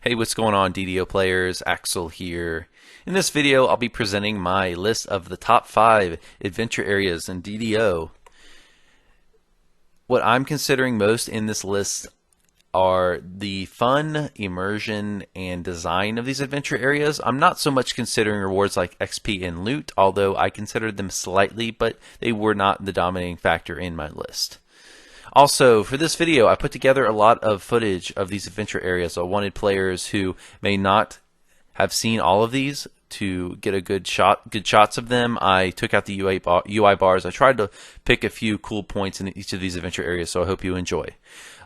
Hey, what's going on, DDO players? Axel here. In this video, I'll be presenting my list of the top 5 adventure areas in DDO. What I'm considering most in this list are the fun, immersion, and design of these adventure areas. I'm not so much considering rewards like XP and loot, although I considered them slightly, but they were not the dominating factor in my list. Also, for this video, I put together a lot of footage of these adventure areas. I wanted players who may not have seen all of these to get a good shots of them. I took out the UI bars. I tried to pick a few cool points in each of these adventure areas, so I hope you enjoy.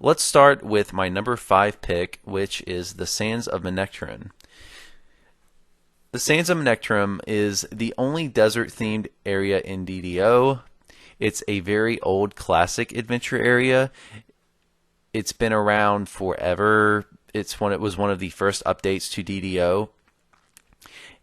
Let's start with my number 5 pick, which is the Sands of Nectar. The Sands of Nectar is the only desert-themed area in DDO. It's a very old classic adventure area. It's been around forever. It was one of the first updates to DDO.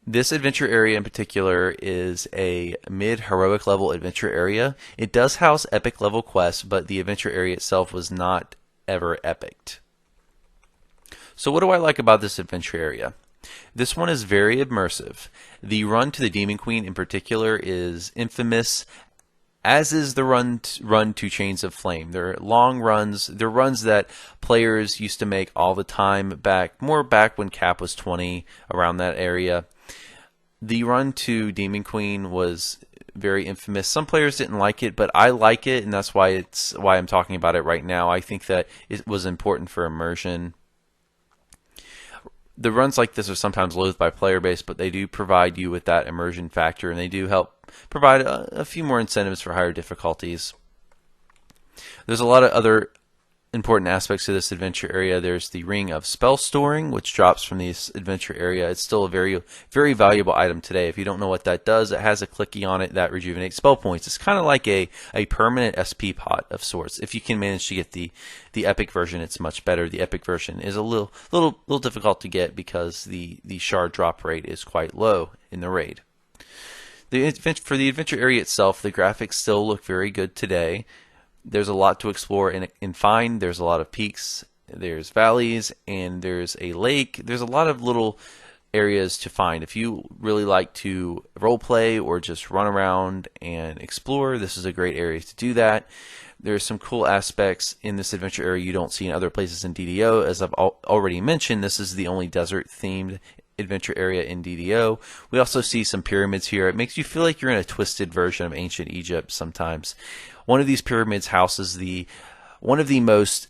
This adventure area in particular is a mid-heroic level adventure area. It does house epic level quests, but the adventure area itself was not ever epic. So what do I like about this adventure area? This one is very immersive. The run to the Demon Queen in particular is infamous, as is the run to Chains of Flame. They're long runs. They're runs that players used to make all the time more back when cap was 20, around that area. The run to Demon Queen was very infamous. Some players didn't like it, but I like it, and that's why I'm talking about it right now. I think that it was important for immersion. The runs like this are sometimes loathed by player base, but they do provide you with that immersion factor, and they do help provide a few more incentives for higher difficulties. There's a lot of other important aspects to this adventure area. There's the Ring of Spell Storing, which drops from this adventure area. It's still a very, very valuable item today. If you don't know what that does, it has a clicky on it that rejuvenates spell points. It's kind of like a permanent SP pot of sorts. If you can manage to get the epic version, it's much better. The epic version is a little difficult to get because the shard drop rate is quite low in the raid. For the adventure area itself, the graphics still look very good today. There's a lot to explore and find. There's a lot of peaks, there's valleys, and there's a lake. There's a lot of little areas to find. If you really like to roleplay or just run around and explore, this is a great area to do that. There's some cool aspects in this adventure area you don't see in other places in DDO. As I've already mentioned, this is the only desert-themed adventure area in DDO. We also see some pyramids here. It makes you feel like you're in a twisted version of ancient Egypt sometimes. One of these pyramids houses one of the most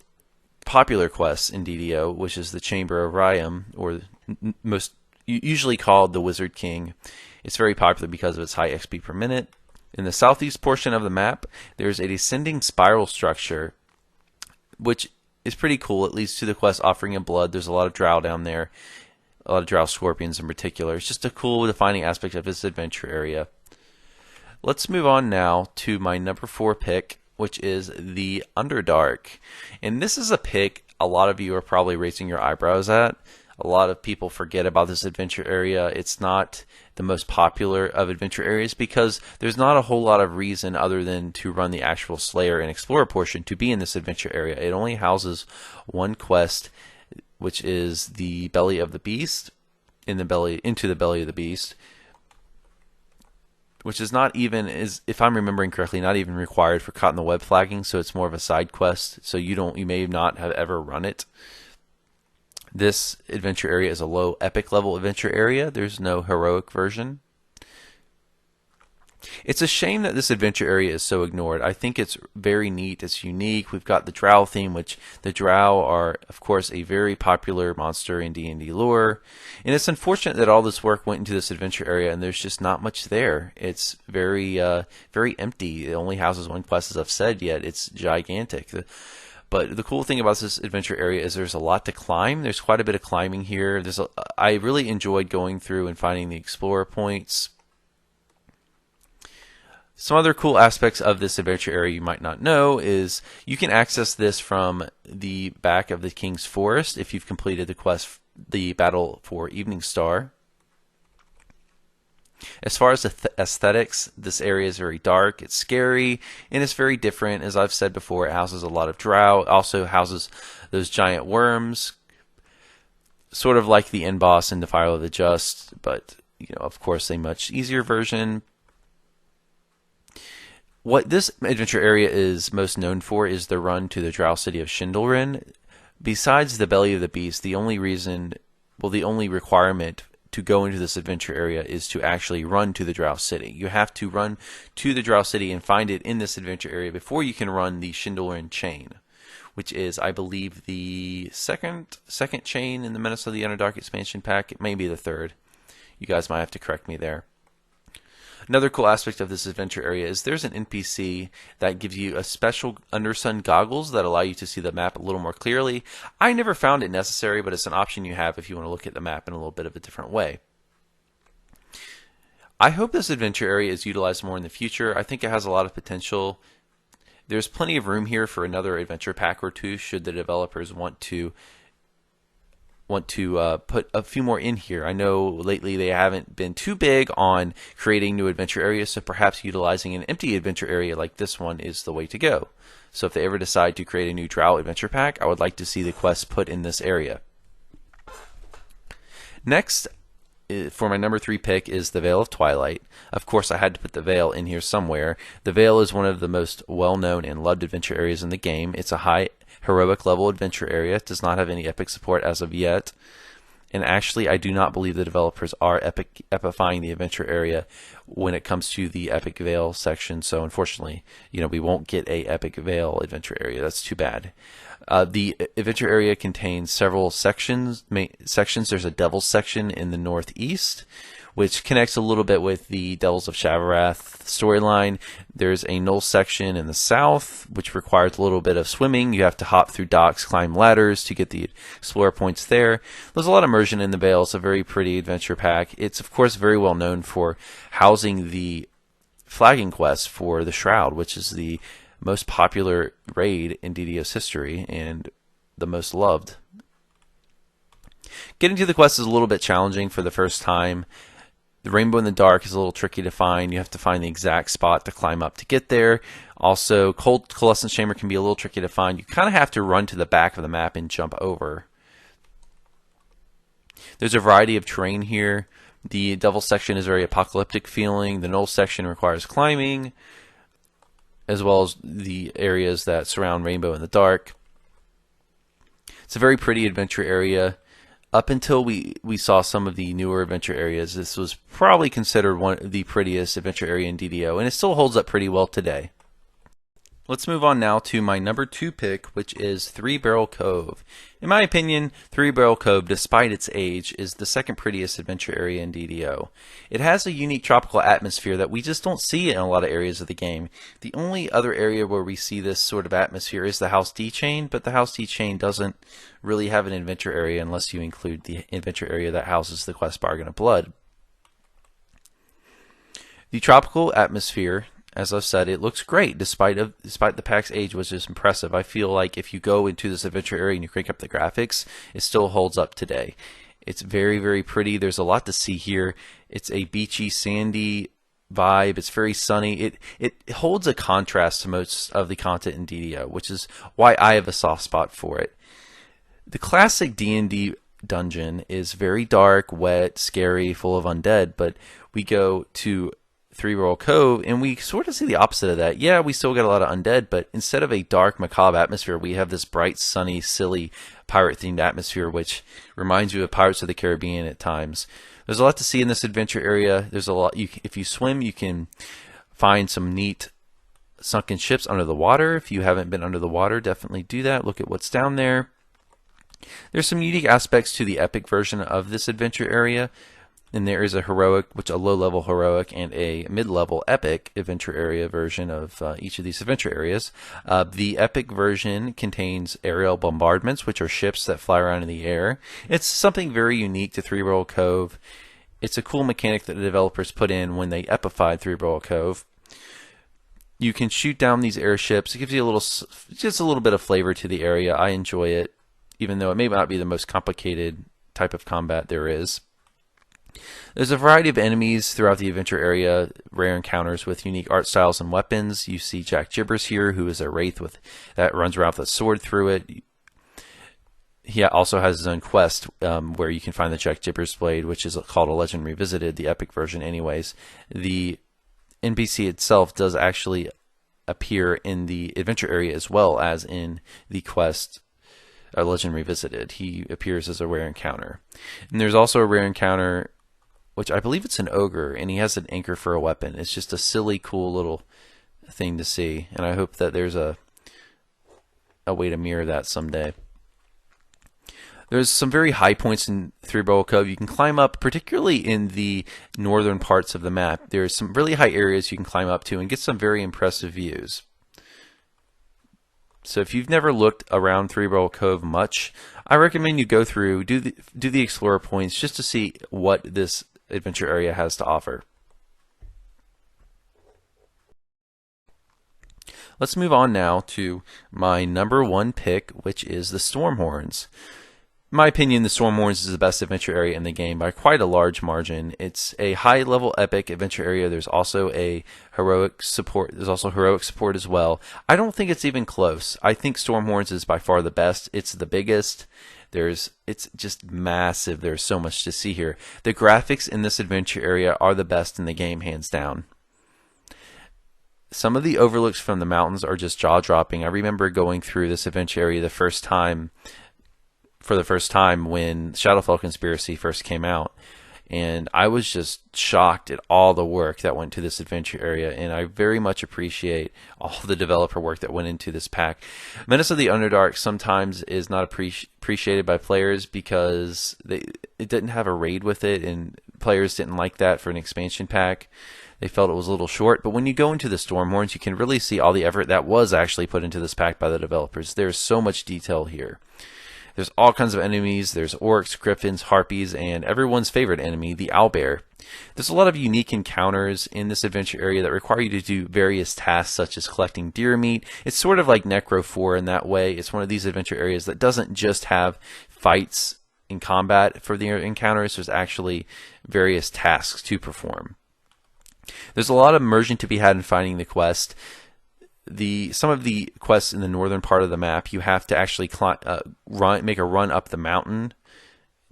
popular quests in DDO, which is the Chamber of Riam, or most usually called the Wizard King. It's very popular because of its high XP per minute. In the southeast portion of the map, there's a descending spiral structure, which is pretty cool. It leads to the quest Offering of Blood. There's a lot of drow down there, a lot of drow scorpions in particular. It's just a cool defining aspect of this adventure area. Let's move on now to my number 4 pick, which is the Underdark. And this is a pick a lot of you are probably raising your eyebrows at. A lot of people forget about this adventure area. It's not the most popular of adventure areas because there's not a whole lot of reason other than to run the actual Slayer and Explorer portion to be in this adventure area. It only houses one quest, which is the Belly of the Beast, into the belly of the beast, which is not even, if I'm remembering correctly, not even required for Caught in the Web flagging, so it's more of a side quest, so you may not have ever run it. This adventure area is a low epic level adventure area. There's no heroic version. It's a shame that this adventure area is so ignored. I think it's very neat. It's unique. We've got the drow theme, which the drow are, of course, a very popular monster in D&D lore. And it's unfortunate that all this work went into this adventure area and there's just not much there. It's very empty. It only houses one quest, as I've said, yet it's gigantic. But the cool thing about this adventure area is there's a lot to climb. There's quite a bit of climbing here. I really enjoyed going through and finding the explorer points. Some other cool aspects of this adventure area you might not know is you can access this from the back of the King's Forest if you've completed the quest, the Battle for Evening Star. As far as the aesthetics, this area is very dark, it's scary, and it's very different. As I've said before, it houses a lot of drow. It also houses those giant worms. sort of like the end boss in Defile of the Just, but of course, a much easier version. What this adventure area is most known for is the run to the Drow city of Shindelrin. Besides the Belly of the Beast, the only requirement to go into this adventure area is to actually run to the Drow city. You have to run to the Drow city and find it in this adventure area before you can run the Shindelrin chain, which is, I believe, the second chain in the Menace of the Underdark expansion pack. It may be the third. You guys might have to correct me there. Another cool aspect of this adventure area is there's an NPC that gives you a special Undersun goggles that allow you to see the map a little more clearly. I never found it necessary, but it's an option you have if you want to look at the map in a little bit of a different way. I hope this adventure area is utilized more in the future. I think it has a lot of potential. There's plenty of room here for another adventure pack or two should the developers want to put a few more in here. I know lately they haven't been too big on creating new adventure areas, so perhaps utilizing an empty adventure area like this one is the way to go. So if they ever decide to create a new Drow adventure pack, I would like to see the quests put in this area. Next, for my number 3 pick is the Vale of Twilight. Of course, I had to put the Vale in here somewhere. The Vale is one of the most well-known and loved adventure areas in the game. It's a high heroic level adventure area. It does not have any epic support as of yet. And actually, I do not believe the developers are epifying the adventure area when it comes to the Epic Vale section. So unfortunately, we won't get a Epic Vale adventure area. That's too bad. The adventure area contains several sections. There's a Devil's section in the northeast, which connects a little bit with the Devils of Shavarath storyline. There's a Knoll section in the south, which requires a little bit of swimming. You have to hop through docks, climb ladders to get the explorer points there. There's a lot of immersion in the Vale. It's a very pretty adventure pack. It's, of course, very well known for housing the flagging quest for the Shroud, which is the most popular raid in DDO's history and the most loved. Getting to the quest is a little bit challenging for the first time. The Rainbow in the Dark is a little tricky to find. You have to find the exact spot to climb up to get there. Also, Cold Coalescence Chamber can be a little tricky to find. You kind of have to run to the back of the map and jump over. There's a variety of terrain here. The Devil section is very apocalyptic feeling. The Knoll section requires climbing, as well as the areas that surround Rainbow in the Dark. It's a very pretty adventure area. Up until we saw some of the newer adventure areas, this was probably considered one of the prettiest adventure area in DDO, and it still holds up pretty well today. Let's move on now to my number 2 pick, which is Three Barrel Cove. In my opinion, Three Barrel Cove, despite its age, is the second prettiest adventure area in DDO. It has a unique tropical atmosphere that we just don't see in a lot of areas of the game. The only other area where we see this sort of atmosphere is the House D chain, but the House D chain doesn't really have an adventure area unless you include the adventure area that houses the quest Bargain of Blood. The tropical atmosphere, as I've said, it looks great despite the pack's age, which is impressive. I feel like if you go into this adventure area and you crank up the graphics, it still holds up today. It's very, very pretty. There's a lot to see here. It's a beachy, sandy vibe. It's very sunny. It holds a contrast to most of the content in DDO, which is why I have a soft spot for it. The classic D&D dungeon is very dark, wet, scary, full of undead, but we go to Three Barrel Cove, and we sort of see the opposite of that. Yeah, we still get a lot of undead, but instead of a dark, macabre atmosphere, we have this bright, sunny, silly, pirate-themed atmosphere, which reminds you of Pirates of the Caribbean at times. There's a lot to see in this adventure area. There's a lot. If you swim, you can find some neat sunken ships under the water. If you haven't been under the water, definitely do that. Look at what's down there. There's some unique aspects to the epic version of this adventure area. And there is a heroic, a low-level heroic, and a mid-level epic adventure area version of each of these adventure areas. The epic version contains aerial bombardments, which are ships that fly around in the air. It's something very unique to Three Barrel Cove. It's a cool mechanic that the developers put in when they epified Three Barrel Cove. You can shoot down these airships. It gives you just a little bit of flavor to the area. I enjoy it, even though it may not be the most complicated type of combat there is. There's a variety of enemies throughout the adventure area, rare encounters with unique art styles and weapons. You see Jack Gibbers here, who is a wraith that runs around with a sword through it. he also has his own quest where you can find the Jack Jibber's Blade, which is called A Legend Revisited, the epic version anyways. The NPC itself does actually appear in the adventure area as well as in the quest A Legend Revisited. He appears as a rare encounter. And there's also a rare encounter, which I believe it's an ogre, and he has an anchor for a weapon. It's just a silly, cool little thing to see, and I hope that there's a way to mirror that someday. There's some very high points in Three Barrel Cove. You can climb up, particularly in the northern parts of the map. There's some really high areas you can climb up to and get some very impressive views. So if you've never looked around Three Barrel Cove much, I recommend you go through, do the explorer points just to see what this adventure area has to offer. Let's move on now to my number one pick, which is the Stormhorns. In my opinion, the Stormhorns is the best adventure area in the game by quite a large margin. It's a high-level epic adventure area. There's also a heroic support. There's also heroic support as well. I don't think it's even close. I think Stormhorns is by far the best. It's the biggest. It's just massive. There's so much to see here. The graphics in this adventure area are the best in the game, hands down. Some of the overlooks from the mountains are just jaw-dropping. I remember going through this adventure area for the first time when Shadowfell Conspiracy first came out, and I was just shocked at all the work that went to this adventure area, and I very much appreciate all the developer work that went into this pack. Menace of the Underdark sometimes is not appreciated by players because it didn't have a raid with it, and players didn't like that for an expansion pack. They felt it was a little short, but when you go into the Stormhorns, you can really see all the effort that was actually put into this pack by the developers. There's so much detail here. There's all kinds of enemies. There's orcs, griffins, harpies, and everyone's favorite enemy, the owlbear. There's a lot of unique encounters in this adventure area that require you to do various tasks such as collecting deer meat. It's sort of like Necro 4 in that way. It's one of these adventure areas that doesn't just have fights in combat for the encounters. There's actually various tasks to perform. There's a lot of immersion to be had in finding the quest. Some of the quests in the northern part of the map, you have to actually make a run up the mountain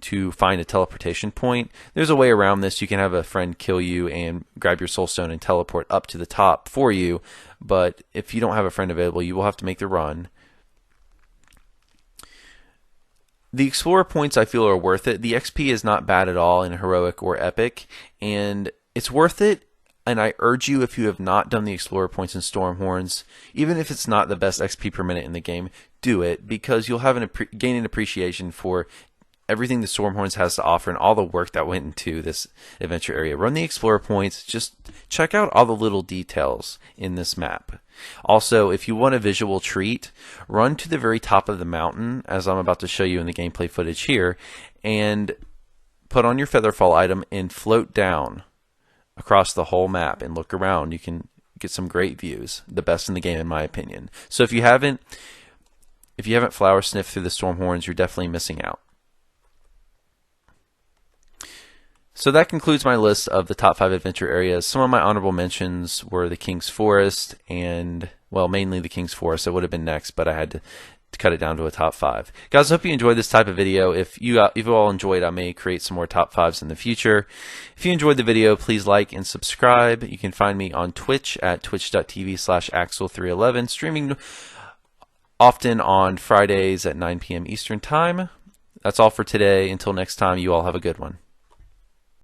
to find a teleportation point. There's a way around this. You can have a friend kill you and grab your soul stone and teleport up to the top for you, but if you don't have a friend available, you will have to make the run. The explorer points I feel are worth it. The XP is not bad at all in heroic or epic, and it's worth it. And I urge you, if you have not done the Explorer points in Stormhorns, even if it's not the best XP per minute in the game, do it, because you'll have gain an appreciation for everything the Stormhorns has to offer and all the work that went into this adventure area. Run the Explorer points, just check out all the little details in this map. Also, if you want a visual treat, run to the very top of the mountain, as I'm about to show you in the gameplay footage here, and put on your Featherfall item and float down across the whole map and look around. You can get some great views, the best in the game in my opinion. So if you haven't flower sniffed through the Stormhorns, you're definitely missing out. So that concludes my list of the top 5 adventure areas. Some of my honorable mentions were the King's Forest and, well, mainly the King's Forest. It would have been next, but I had to cut it down to a top 5. Guys, I hope you enjoyed this type of video. If you all enjoyed, I may create some more top 5s in the future. If you enjoyed the video, please like and subscribe. You can find me on Twitch at twitch.tv/Axel311, streaming often on Fridays at 9 p.m. Eastern Time. That's all for today. Until next time, you all have a good one.